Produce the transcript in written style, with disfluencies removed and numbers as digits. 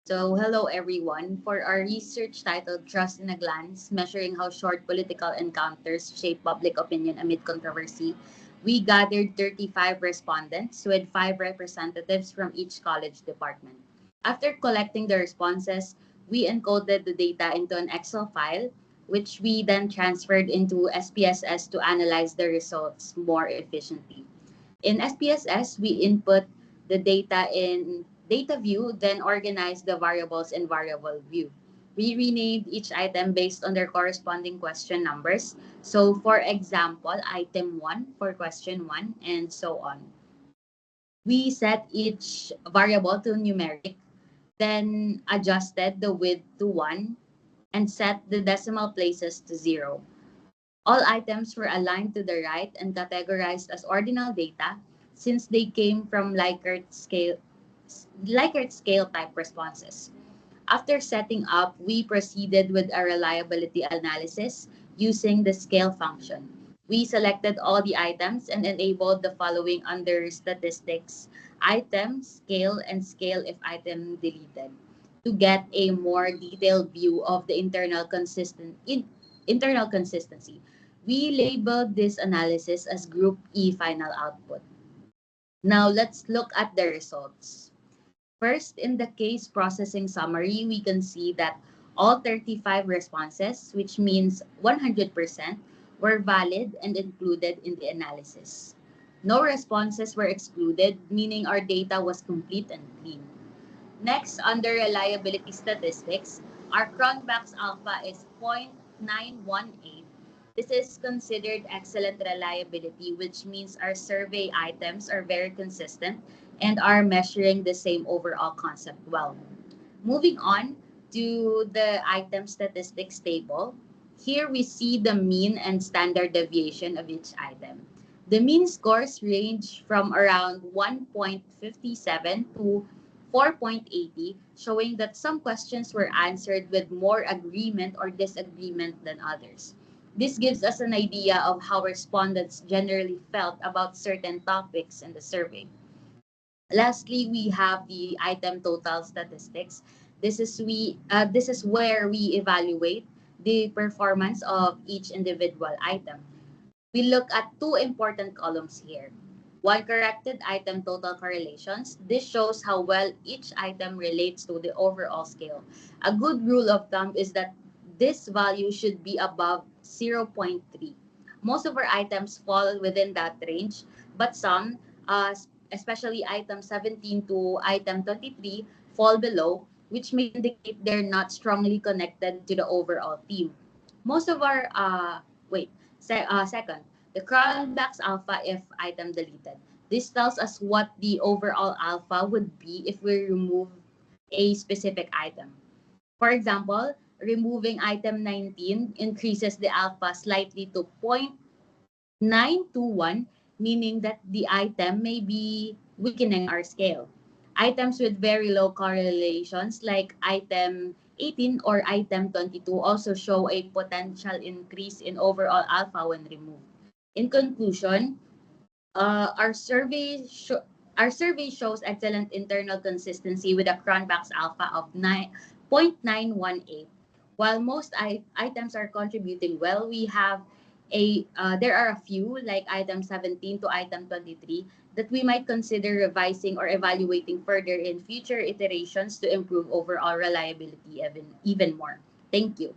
So, hello everyone. For our research titled Trust in a Glance, measuring how short political encounters shape public opinion amid controversy, we gathered 35 respondents with 5 representatives from each college department. After collecting the responses, we encoded the data into an Excel file, which we then transferred into SPSS to analyze the results more efficiently. In SPSS, we input the data in data view, then organize the variables in variable view. We renamed each item based on their corresponding question numbers. So, for example, item 1 for question 1, and so on. We set each variable to numeric, then adjusted the width to 1, and set the decimal places to 0. All items were aligned to the right and categorized as ordinal data since they came from Likert scale type responses. After setting up, we proceeded with a reliability analysis using the scale function. We selected all the items and enabled the following under statistics: item, scale, and scale if item deleted to get a more detailed view of the internal consistency. We labeled this analysis as Group E final output. Now let's look at the results. First, in the case processing summary, we can see that all 35 responses, which means 100%, were valid and included in the analysis. No responses were excluded, meaning our data was complete and clean. Next, under reliability statistics, our Cronbach's alpha is 0.918. This is considered excellent reliability, which means our survey items are very consistent and are measuring the same overall concept well. Moving on to the item statistics table, here we see the mean and standard deviation of each item. The mean scores range from around 1.57 to 4.80, showing that some questions were answered with more agreement or disagreement than others. This gives us an idea of how respondents generally felt about certain topics in the survey. Lastly, we have the item total statistics. This is where we evaluate the performance of each individual item. We look at two important columns here. One, corrected item total correlations. This shows how well each item relates to the overall scale. A good rule of thumb is that this value should be above zero point 0.3. Most of our items fall within that range, but some, especially item 17 to item 23, fall below, which may indicate they're not strongly connected to the overall theme. Most of our, second, the Cronbach's alpha if item deleted. This tells us what the overall alpha would be if we remove a specific item. For example, removing item 19 increases the alpha slightly to 0.921, meaning that the item may be weakening our scale. Items with very low correlations like item 18 or item 22 also show a potential increase in overall alpha when removed. In conclusion, our survey shows excellent internal consistency with a Cronbach's alpha of 9.918. While most items are contributing well, we have there are a few like item 17 to item 23 that we might consider revising or evaluating further in future iterations to improve overall reliability even more. Thank you.